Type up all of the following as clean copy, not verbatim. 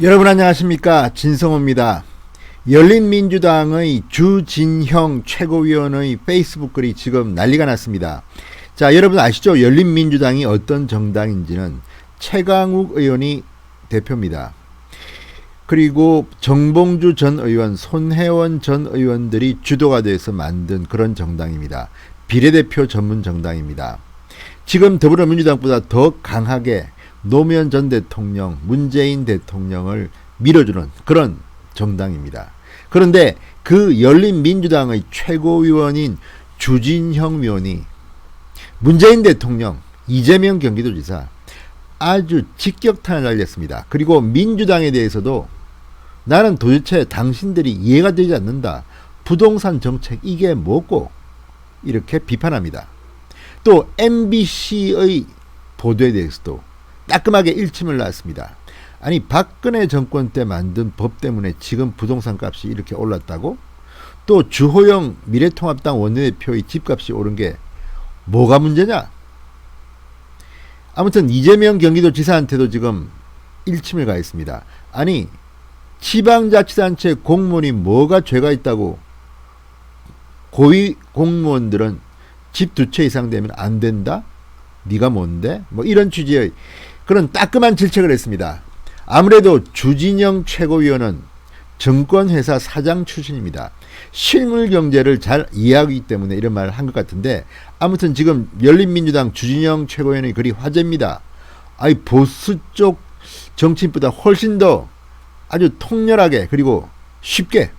여러분 안녕하십니까, 진성호입니다. 열린민주당의 주진형 최고위원의 페이스북 글이 지금 난리가 났습니다. 자, 여러분 아시죠? 열린민주당이 어떤 정당인지는 최강욱 의원이 대표입니다. 그리고 정봉주 전 의원, 손혜원 전 의원들이 주도가 돼서 만든 그런 정당입니다. 비례대표 전문 정당입니다. 지금 더불어민주당보다 더 강하게 노무현 전 대통령, 문재인 대통령을 밀어주는 그런 정당입니다. 그런데 그 열린민주당의 최고위원인 주진형 위원이 문재인 대통령, 이재명 경기도지사 아주 직격탄을 날렸습니다. 그리고 민주당에 대해서도 나는 도대체 당신들이 이해가 되지 않는다. 부동산 정책 이게 뭐고? 이렇게 비판합니다. 또 MBC의 보도에 대해서도 따끔하게 일침을 놨습니다. 아니, 박근혜 정권 때 만든 법 때문에 지금 부동산 값이 이렇게 올랐다고? 또 주호영 미래통합당 원내대표의 집값이 오른 게 뭐가 문제냐? 아무튼 이재명 경기도지사한테도 지금 일침을 가했습니다. 아니, 지방자치단체 공무원이 뭐가 죄가 있다고 고위 공무원들은 집 두 채 이상 되면 안 된다? 네가 뭔데? 뭐 이런 취지의 그런 따끔한 질책을 했습니다. 아무래도 주진형 최고위원은 증권회사 사장 출신입니다. 실물 경제를 잘 이해하기 때문에 이런 말을 한 것 같은데, 아무튼 지금 열린민주당 주진형 최고위원의 글이 화제입니다. 아이, 보수 쪽 정치인보다 훨씬 더 아주 통렬하게 그리고 쉽게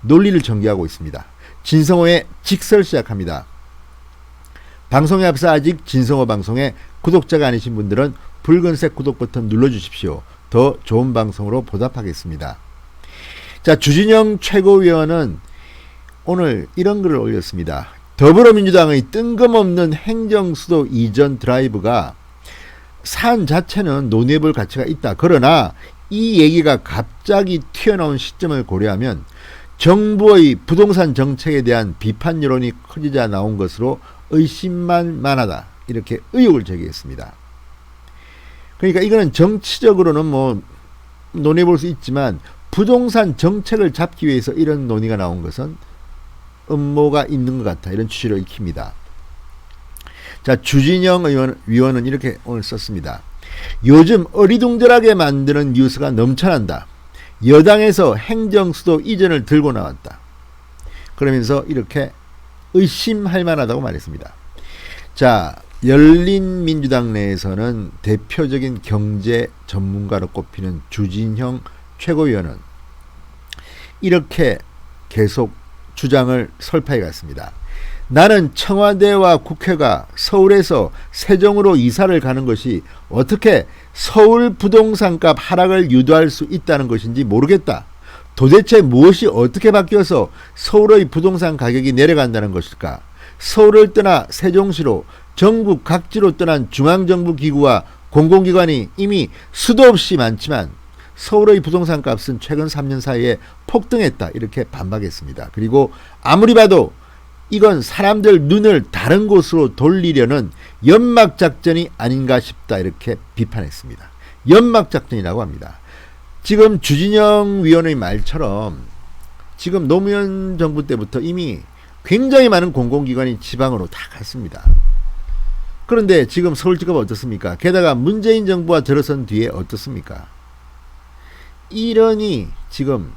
논리를 전개하고 있습니다. 진성호의 직설 시작합니다. 방송에 앞서 아직 진성호 방송에 구독자가 아니신 분들은 붉은색 구독 버튼 눌러주십시오. 더 좋은 방송으로 보답하겠습니다. 자, 주진형 최고위원은 오늘 이런 글을 올렸습니다. 더불어민주당의 뜬금없는 행정수도 이전 드라이브가 사안 자체는 논의해볼 가치가 있다. 그러나 이 얘기가 갑자기 튀어나온 시점을 고려하면 정부의 부동산 정책에 대한 비판 여론이 커지자 나온 것으로 의심만 만하다. 이렇게 의혹을 제기했습니다. 그러니까 이거는 정치적으로는 뭐 논의해 볼 수 있지만 부동산 정책을 잡기 위해서 이런 논의가 나온 것은 음모가 있는 것 같아. 이런 취지로 읽힙니다. 자, 주진형 위원은 이렇게 오늘 썼습니다. 요즘 어리둥절하게 만드는 뉴스가 넘쳐난다. 여당에서 행정수도 이전을 들고 나왔다. 그러면서 이렇게 의심할 만하다고 말했습니다. 자, 열린민주당 내에서는 대표적인 경제 전문가로 꼽히는 주진형 최고위원은 이렇게 계속 주장을 설파해 갔습니다. 나는 청와대와 국회가 서울에서 세종으로 이사를 가는 것이 어떻게 서울 부동산값 하락을 유도할 수 있다는 것인지 모르겠다. 도대체 무엇이 어떻게 바뀌어서 서울의 부동산 가격이 내려간다는 것일까? 서울을 떠나 세종시로 전국 각지로 떠난 중앙정부 기구와 공공기관이 이미 수도 없이 많지만 서울의 부동산 값은 최근 3년 사이에 폭등했다. 이렇게 반박했습니다. 그리고 아무리 봐도 이건 사람들 눈을 다른 곳으로 돌리려는 연막작전이 아닌가 싶다. 이렇게 비판했습니다. 연막작전이라고 합니다. 지금 주진형 위원의 말처럼 지금 노무현 정부 때부터 이미 굉장히 많은 공공기관이 지방으로 다 갔습니다. 그런데 지금 서울지가 어떻습니까? 게다가 문재인 정부가 들어선 뒤에 어떻습니까? 이러니 지금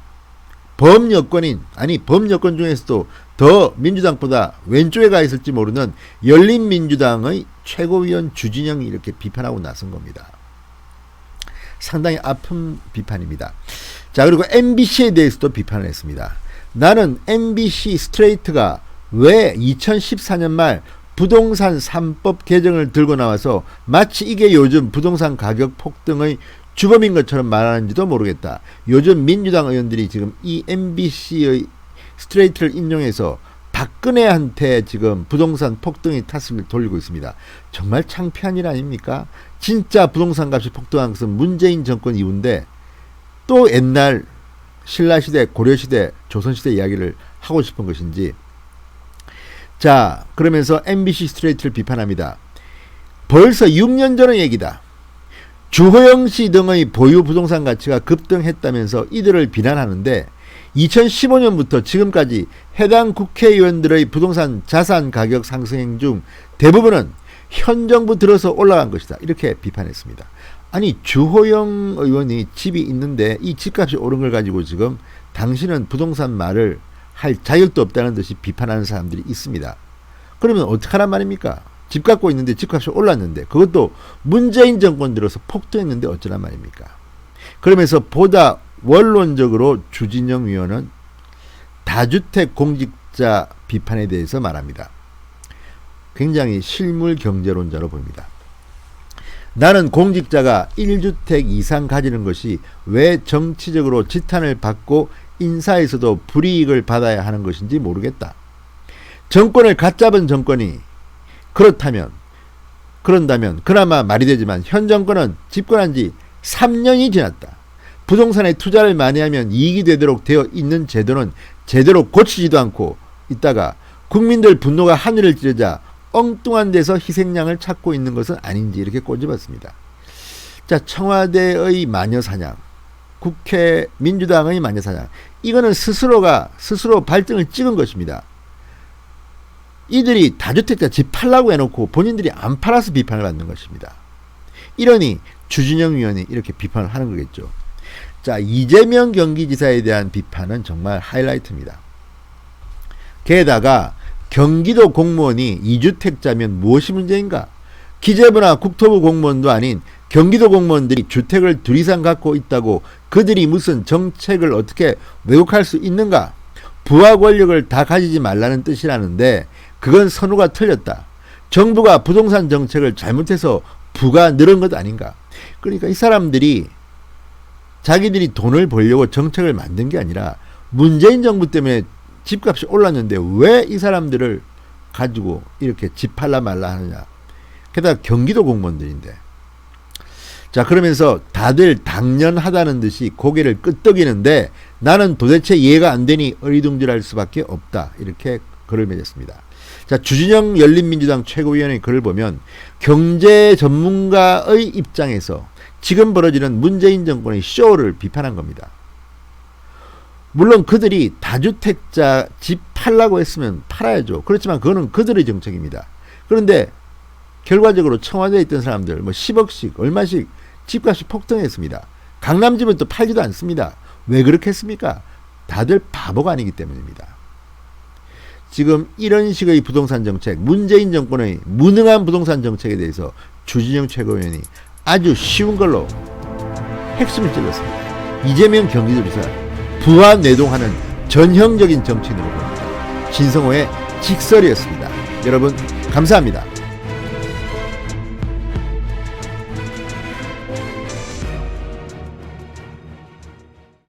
범여권인, 아니 범여권 중에서도 더 민주당보다 왼쪽에 가 있을지 모르는 열린민주당의 최고위원 주진형이 이렇게 비판하고 나선 겁니다. 상당히 아픈 비판입니다. 자, 그리고 MBC에 대해서도 비판을 했습니다. 나는 MBC 스트레이트가 왜 2014년 말 부동산 3법 개정을 들고 나와서 마치 이게 요즘 부동산 가격 폭등의 주범인 것처럼 말하는지도 모르겠다. 요즘 민주당 의원들이 지금 이 MBC의 스트레이트를 인용해서 박근혜한테 지금 부동산 폭등의 탓을 돌리고 있습니다. 정말 창피한 일 아닙니까? 진짜 부동산 값이 폭등한 것은 문재인 정권 이후인데 또 옛날 신라시대, 고려시대, 조선시대 이야기를 하고 싶은 것인지. 자, 그러면서 MBC 스트레이트를 비판합니다. 벌써 6년 전의 얘기다. 주호영 씨 등의 보유 부동산 가치가 급등했다면서 이들을 비난하는데 2015년부터 지금까지 해당 국회의원들의 부동산 자산 가격 상승 중 대부분은 현 정부 들어서 올라간 것이다. 이렇게 비판했습니다. 아니 주호영 의원이 집이 있는데 이 집값이 오른 걸 가지고 지금 당신은 부동산 말을 할 자격도 없다는 듯이 비판하는 사람들이 있습니다. 그러면 어떡하란 말입니까? 집 갖고 있는데 집값이 올랐는데 그것도 문재인 정권 들어서 폭등했는데 어쩌란 말입니까? 그러면서 보다 원론적으로 주진영 위원은 다주택 공직자 비판에 대해서 말합니다. 굉장히 실물 경제론자로 보입니다. 나는 공직자가 1주택 이상 가지는 것이 왜 정치적으로 지탄을 받고 인사에서도 불이익을 받아야 하는 것인지 모르겠다. 정권을 갖잡은 정권이 그런다면 그나마 말이 되지만 현 정권은 집권한 지 3년이 지났다. 부동산에 투자를 많이 하면 이익이 되도록 되어 있는 제도는 제대로 고치지도 않고 있다가 국민들 분노가 하늘을 찌르자 엉뚱한 데서 희생양을 찾고 있는 것은 아닌지 이렇게 꼬집었습니다. 자, 청와대의 마녀사냥, 국회 민주당의 마녀사냥, 이거는 스스로 발등을 찍은 것입니다. 이들이 다주택자 집 팔라고 해놓고 본인들이 안 팔아서 비판을 받는 것입니다. 이러니 주진영 위원이 이렇게 비판을 하는 거겠죠. 자, 이재명 경기지사에 대한 비판은 정말 하이라이트입니다. 게다가 경기도 공무원이 2주택자면 무엇이 문제인가? 기재부나 국토부 공무원도 아닌 경기도 공무원들이 주택을 둘 이상 갖고 있다고 그들이 무슨 정책을 어떻게 왜곡할 수 있는가? 부하 권력을 다 가지지 말라는 뜻이라는데 그건 선우가 틀렸다. 정부가 부동산 정책을 잘못해서 부가 늘은 것 아닌가? 그러니까 이 사람들이 자기들이 돈을 벌려고 정책을 만든 게 아니라 문재인 정부 때문에 집값이 올랐는데 왜 이 사람들을 가지고 이렇게 집 팔라 말라 하느냐. 게다가 경기도 공무원들인데. 자, 그러면서 다들 당연하다는 듯이 고개를 끄덕이는데 나는 도대체 이해가 안 되니 어리둥절할 수밖에 없다. 이렇게 글을 맺었습니다. 자, 주진영 열린민주당 최고위원의 글을 보면 경제 전문가의 입장에서 지금 벌어지는 문재인 정권의 쇼를 비판한 겁니다. 물론 그들이 다주택자 집 팔라고 했으면 팔아야죠. 그렇지만 그거는 그들의 정책입니다. 그런데 결과적으로 청와대에 있던 사람들 뭐 10억씩 얼마씩 집값이 폭등했습니다. 강남집은 또 팔지도 않습니다. 왜 그렇게 했습니까? 다들 바보가 아니기 때문입니다. 지금 이런 식의 부동산 정책, 문재인 정권의 무능한 부동산 정책에 대해서 주진영 최고위원이 아주 쉬운 걸로 핵심을 찔렀습니다. 이재명 경기도지사 부하 내동하는 전형적인 정치인으로 봅니다. 진성호의 직설이었습니다. 여러분 감사합니다.